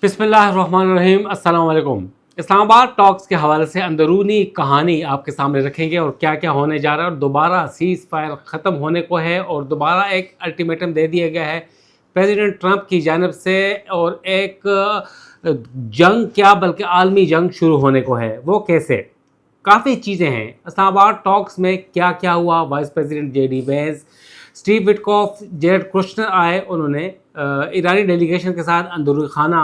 बिस्मिल्लाहिर्रहमानिर्रहीम, अस्सलाम वालेकुम। इस्लामाबाद टॉक्स के हवाले से अंदरूनी कहानी आपके सामने रखेंगे और क्या क्या होने जा रहा है। और दोबारा सीज़ फायर ख़त्म होने को है और दोबारा एक अल्टीमेटम दे दिया गया है प्रेसिडेंट ट्रंप की जानिब से और एक जंग क्या बल्कि आलमी जंग शुरू होने को है। वो कैसे? काफ़ी चीज़ें हैं। इस्लामाबाद टॉक्स में क्या क्या हुआ, vice president JD Vance, Steve Witkoff, Jared Kushner आए, उन्होंने ईरानी डेलीगेशन के साथ अंदरूनी खाना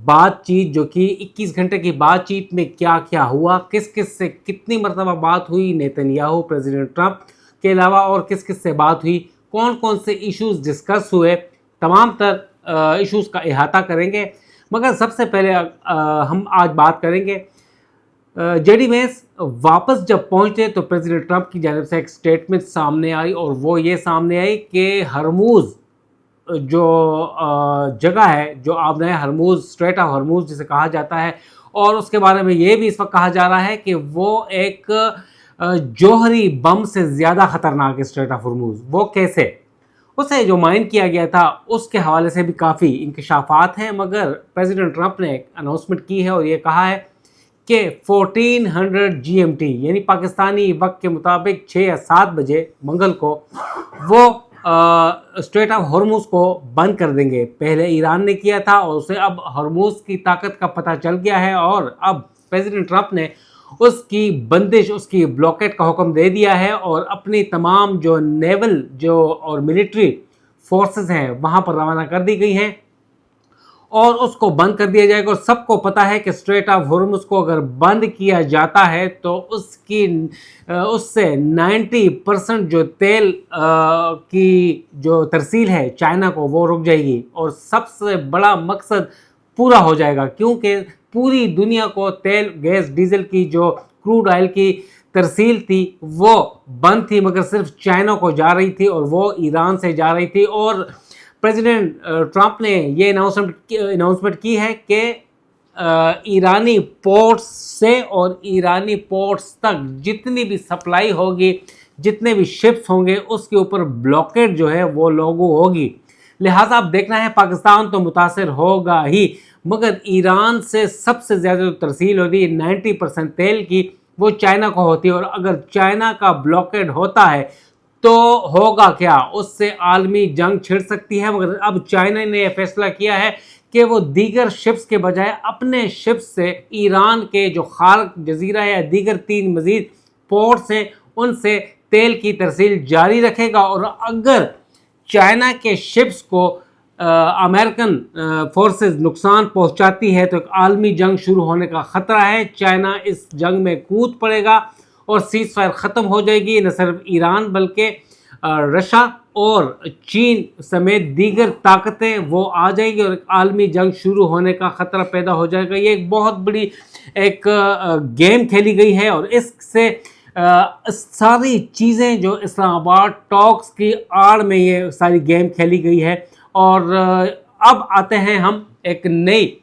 बातचीत जो कि 21 घंटे की बातचीत में क्या क्या हुआ, किस किस से कितनी मरतबा बात हुई, नेतन्याहू, प्रेसिडेंट ट्रंप के अलावा और किस किस से बात हुई, कौन कौन से इश्यूज़ डिस्कस हुए, तमाम तर इश्यूज़ का अहाता करेंगे। मगर सबसे पहले हम आज बात करेंगे JD वेंस वापस जब पहुंचे तो प्रेसिडेंट ट्रंप की जानिब से एक स्टेटमेंट सामने आई और वो ये सामने आई कि हरमूज़ जो जगह है, जो आपने हरमूज़, स्ट्रेट ऑफ हरमूज़ जिसे कहा जाता है, और उसके बारे में ये भी इस वक्त कहा जा रहा है कि वो एक जौहरी बम से ज़्यादा ख़तरनाक है स्ट्रेट ऑफ हरमूज़। वो कैसे? उसे जो माइन किया गया था उसके हवाले से भी काफ़ी इंकशाफात हैं। मगर प्रेसिडेंट ट्रंप ने एक अनाउंसमेंट की है और ये कहा है कि 1400 GMT यानी पाकिस्तानी वक्त के मुताबिक 6 या 7 बजे मंगल को वो स्ट्रेट ऑफ हॉर्मूज़ को बंद कर देंगे। पहले ईरान ने किया था और उसे अब हॉर्मूज़ की ताकत का पता चल गया है और अब प्रेसिडेंट ट्रंप ने उसकी बंदिश, उसकी ब्लॉकेट का हुक्म दे दिया है और अपनी तमाम जो नेवल जो और मिलिट्री फोर्सेस हैं वहाँ पर रवाना कर दी गई हैं और उसको बंद कर दिया जाएगा। और सबको पता है कि स्ट्रेट ऑफ हॉर्मूज़ को अगर बंद किया जाता है तो उससे 90% जो तेल की जो तरसील है चाइना को, वो रुक जाएगी और सबसे बड़ा मकसद पूरा हो जाएगा, क्योंकि पूरी दुनिया को तेल, गैस, डीजल की जो क्रूड ऑयल की तरसील थी वो बंद थी, मगर सिर्फ चाइना को जा रही थी और वो ईरान से जा रही थी। और प्रेसिडेंट ट्रंप ने ये अनाउंसमेंट की है कि ईरानी पोर्ट्स से और ईरानी पोर्ट्स तक जितनी भी सप्लाई होगी, जितने भी शिप्स होंगे, उसके ऊपर ब्लॉकेट जो है वो लागू होगी। लिहाजा अब देखना है, पाकिस्तान तो मुतासर होगा ही, मगर ईरान से सबसे ज़्यादा जो तरसील होती है 90% तेल की, वो चाइना को होती है। और अगर चाइना का ब्लॉकेट होता है तो होगा क्या, उससे आलमी जंग छिड़ सकती है। मगर अब चाइना ने फैसला किया है कि वो दीगर शिप्स के बजाय अपने शिप्स से ईरान के जो खार्क जजीरा या दीगर 3 मज़ीद पोर्ट्स हैं उनसे तेल की तरसील जारी रखेगा। और अगर चाइना के शिप्स को अमेरिकन फोर्सेस नुकसान पहुंचाती है तो एक आलमी जंग शुरू होने का ख़तरा है। चाइना इस जंग में कूद पड़ेगा और सीज़ फायर ख़त्म हो जाएगी। न सिर्फ ईरान बल्कि रशिया और चीन समेत दीगर ताकतें वो आ जाएगी और एक आलमी जंग शुरू होने का ख़तरा पैदा हो जाएगा। ये एक बहुत बड़ी एक गेम खेली गई है और इससे सारी चीज़ें जो इस्लामाबाद टॉक्स की आड़ में ये सारी गेम खेली गई है। और अब आते हैं हम एक नई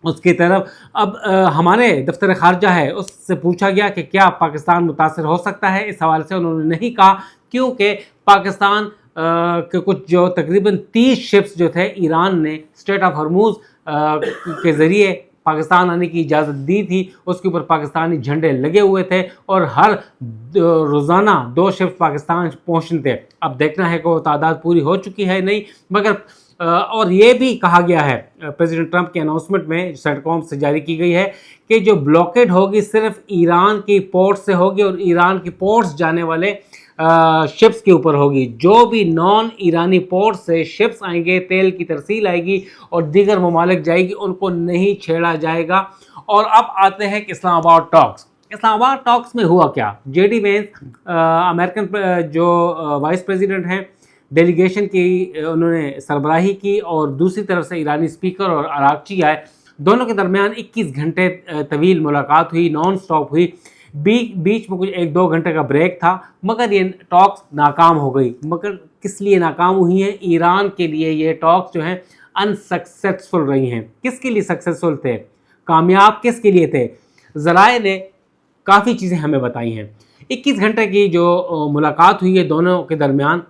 उसकी तरफ। अब हमारे दफ्तर खारजा है, उससे पूछा गया कि क्या पाकिस्तान मुतासर हो सकता है। इस हवाले से उन्होंने नहीं कहा, क्योंकि पाकिस्तान के कुछ जो तकरीबन 30 शिप्स जो थे ईरान ने स्ट्रेट ऑफ हॉर्मूज़ के ज़रिए पाकिस्तान आने की इजाज़त दी थी, उसके ऊपर पाकिस्तानी झंडे लगे हुए थे और हर रोज़ाना 2 शिप्स पाकिस्तान पहुँचते थे। अब देखना है कि वो तादाद पूरी हो चुकी है नहीं। मगर और ये भी कहा गया है प्रेसिडेंट ट्रंप के अनाउंसमेंट में, सेंटकॉम से जारी की गई है, कि जो ब्लॉकेड होगी सिर्फ ईरान की पोर्ट से होगी और ईरान की पोर्ट्स जाने वाले शिप्स के ऊपर होगी। जो भी नॉन ईरानी पोर्ट से शिप्स आएंगे, तेल की तरसील आएगी और दीगर ममालिक जाएगी, उनको नहीं छेड़ा जाएगा। और अब आते हैं कि इस्लामाबाद टॉक्स। इस्लामाबाद टॉक्स में हुआ क्या? JD वेंस अमेरिकन जो वाइस प्रेसिडेंट हैं, डेलीगेशन की उन्होंने सरबराही की और दूसरी तरफ से ईरानी स्पीकर और अरागची आए। दोनों के दरमियान 21 घंटे तवील मुलाकात हुई, नॉन स्टॉप हुई। बीच में कुछ 1-2 घंटे का ब्रेक था, मगर ये टॉक्स नाकाम हो गई। मगर किस लिए नाकाम हुई हैं? ईरान के लिए ये टॉक्स जो हैं अनसक्सेसफुल रही हैं। किसके लिए सक्सेसफुल थे, कामयाब किसके लिए थे? ज़राए ने काफ़ी चीज़ें हमें बताई हैं। 21 घंटे की जो मुलाकात हुई है दोनों के दरमियान,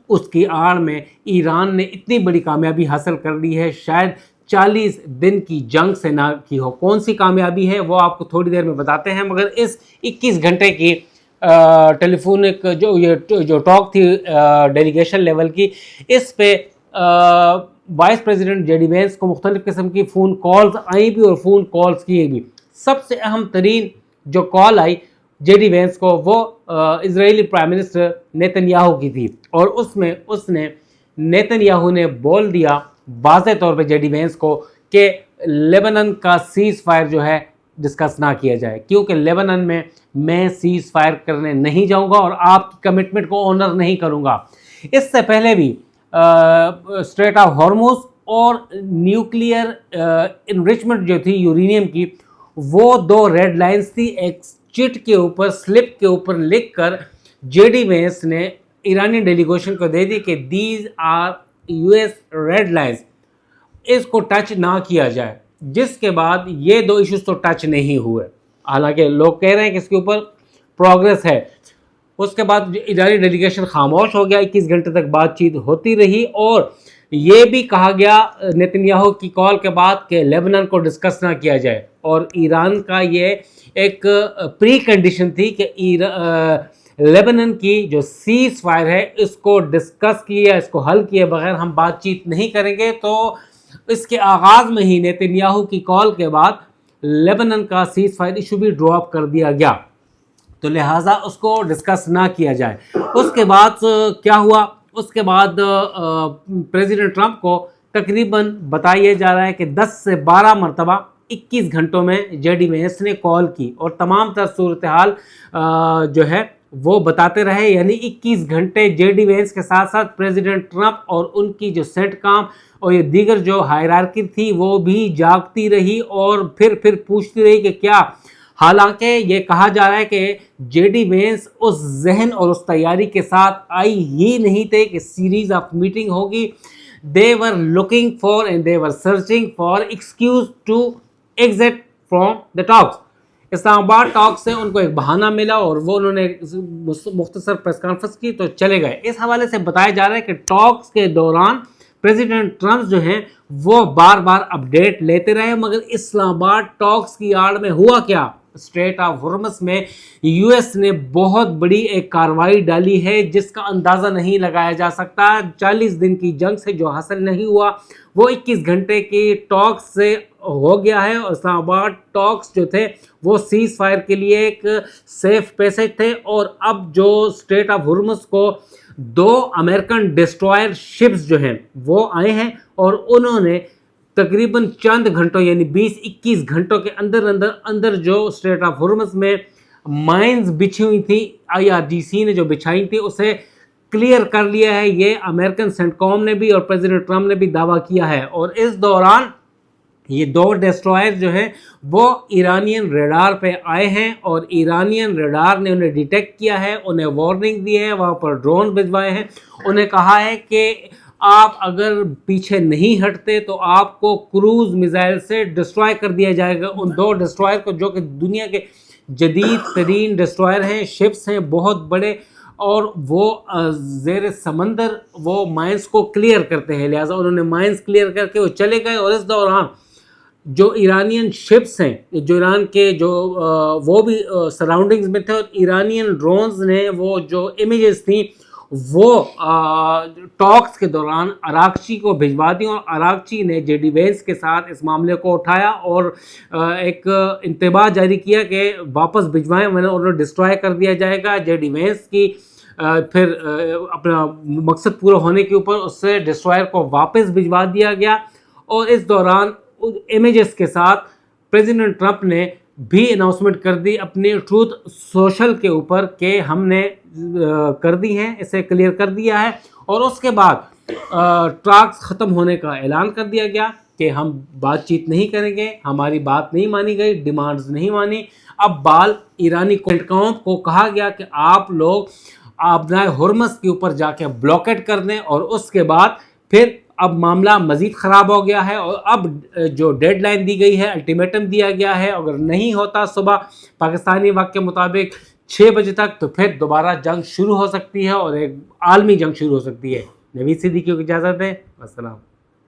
उसकी आड़ में ईरान ने इतनी बड़ी कामयाबी हासिल कर ली है, शायद 40 दिन की जंग से ना की हो। कौन सी कामयाबी है वो आपको थोड़ी देर में बताते हैं, मगर इस 21 घंटे की टेलीफोनिक जो टॉक थी डेलीगेशन लेवल की, इस पे वाइस प्रेसिडेंट जेडी वेंस को मुख्तलिफ किस्म की फ़ोन कॉल्स आई भी और फ़ोन कॉल्स किए भी। सबसे अहम तरीन जो कॉल आई जेडी वेंस को वो इजरायली प्राइम मिनिस्टर नेतन्याहू की थी, और उसमें उसने नेतन्याहू ने बोल दिया वाज़ेह तौर पे जेडी वेंस को कि लेबनान का सीज़ फायर जो है डिस्कस ना किया जाए, क्योंकि लेबनान में मैं सीज़ फायर करने नहीं जाऊंगा और आपकी कमिटमेंट को ऑनर नहीं करूंगा। इससे पहले भी स्ट्रेट ऑफ हॉर्मुज़ और न्यूक्लियर इनरिचमेंट जो थी यूरेनियम की, वो 2 रेड लाइंस थी। एक चिट के ऊपर, स्लिप के ऊपर लिख कर जेडी वेंस ने ईरानी डेलीगेशन को दे दी कि these are US red lines, इसको टच ना किया जाए। जिसके बाद ये 2 इश्यूज तो टच नहीं हुए, हालांकि लोग कह रहे हैं कि इसके ऊपर प्रोग्रेस है। उसके बाद ईरानी डेलीगेशन खामोश हो गया, 21 घंटे तक बातचीत होती रही, और ये भी कहा गया नेतन्याहू की कॉल के बाद कि लेबनान को डिस्कस ना किया जाए। और ईरान का ये एक प्री कंडीशन थी कि लेबनान की जो सीज़ फायर है इसको डिस्कस किए, इसको हल किए बगैर हम बातचीत नहीं करेंगे। तो इसके आगाज़ में ही नेतन्याहू की कॉल के बाद लेबनान का सीज़ फायर इशू भी ड्रॉप कर दिया गया, तो लिहाजा उसको डिस्कस ना किया जाए। उसके बाद क्या हुआ, उसके बाद प्रेसिडेंट ट्रंप को तकरीबन बताया जा रहा है कि 10 से 12 मरतबा 21 घंटों में जेडी वेंस ने कॉल की और तमाम तर सूरत हाल जो है वो बताते रहे। यानी 21 घंटे जेडी वेंस के साथ साथ प्रेसिडेंट ट्रंप और उनकी जो सेंटकॉम और ये दीगर जो हायरार्की थी वो भी जागती रही और फिर पूछती रही कि क्या। हालांकि ये कहा जा रहा है कि जेडी वेंस उस जहन और उस तैयारी के साथ आई ही नहीं थे कि सीरीज ऑफ मीटिंग होगी। They were looking for and they were searching for excuse to exit from the talks. Islamabad talk से उनको एक बहाना मिला और वो उन्होंने मुख्तसर प्रेस कॉन्फ्रेंस की तो चले गए। इस हवाले से बताया जा रहा है कि टॉक्स के दौरान प्रेसिडेंट ट्रंप जो हैं वो बार बार अपडेट लेते रहे, मगर इस्लामाबाद टॉक्स की आड़ में हुआ क्या। स्ट्रेट ऑफ हॉर्मुज़ में यूएस ने बहुत बड़ी एक कार्रवाई डाली है जिसका अंदाज़ा नहीं लगाया जा सकता। 40 दिन की जंग से जो हासिल नहीं हुआ वो 21 घंटे की टॉक्स से हो गया है। और इस्लामाबाद टॉक्स जो थे वो सीज़ फायर के लिए एक सेफ पैसेज थे। और अब जो स्ट्रेट ऑफ हॉर्मुज़ को 2 अमेरिकन डिस्ट्रॉयर शिप्स जो हैं वो आए हैं और उन्होंने तकरीबन चंद घंटों यानी 20-21 घंटों के अंदर जो स्ट्रेट ऑफ हॉर्मुज़ में माइंस बिछी हुई थी, IRGC ने जो बिछाई थी उसे क्लियर कर लिया है। ये अमेरिकन सेंटकॉम ने भी और प्रेसिडेंट ट्रंप ने भी दावा किया है। और इस दौरान ये 2 डिस्ट्रॉयर जो हैं वो ईरानियन रडार पे आए हैं और ईरानियन रडार ने उन्हें डिटेक्ट किया है, उन्हें वार्निंग दी है, वहाँ पर ड्रोन भिजवाए हैं, उन्हें कहा है कि आप अगर पीछे नहीं हटते तो आपको क्रूज मिसाइल से डिस्ट्रॉय कर दिया जाएगा। उन 2 डिस्ट्रॉयर को जो कि दुनिया के जदीद तरीन डिस्ट्रॉयर हैं, शिप्स हैं बहुत बड़े, और वो ज़ेर समंदर वो माइंस को क्लियर करते हैं। लिहाजा उन्होंने माइंस क्लियर करके वो चले गए। और इस दौरान जो ईरानियन शिप्स हैं, जो ईरान के जो वो भी सराउंडिंग्स में थे, और ईरानियन ड्रोन्स ने वो जो इमेजेस थी वो टॉक्स के दौरान अरागची को भिजवा दी और अरागची ने जेडी वेंस के साथ इस मामले को उठाया और एक इंतबाह जारी किया कि वापस भिजवाएं वरना उन्हें डिस्ट्रॉय कर दिया जाएगा। जेडी वेंस की फिर अपना मकसद पूरा होने के ऊपर उससे डिस्ट्रॉयर को वापस भिजवा दिया गया। और इस दौरान इमेजेस के साथ प्रेसिडेंट ट्रंप ने भी अनाउंसमेंट कर दी अपने ट्रूथ सोशल के ऊपर कि हमने कर दी हैं, इसे क्लियर कर दिया है। और उसके बाद टॉक्स ख़त्म होने का ऐलान कर दिया गया कि हम बातचीत नहीं करेंगे, हमारी बात नहीं मानी गई, डिमांड्स नहीं मानी। अब बाल ईरानी सेंटकॉम को कहा गया कि आप लोग अपना हॉर्मुज़ के ऊपर जाके ब्लॉकेट कर दें। और उसके बाद फिर अब मामला मज़ीद ख़राब हो गया है और अब जो डेडलाइन दी गई है, अल्टीमेटम दिया गया है, अगर नहीं होता सुबह पाकिस्तानी वक्त के मुताबिक 6 बजे तक तो फिर दोबारा जंग शुरू हो सकती है और एक आलमी जंग शुरू हो सकती है। नवीद सिद्दीकी को इजाज़त है। अस्सलाम।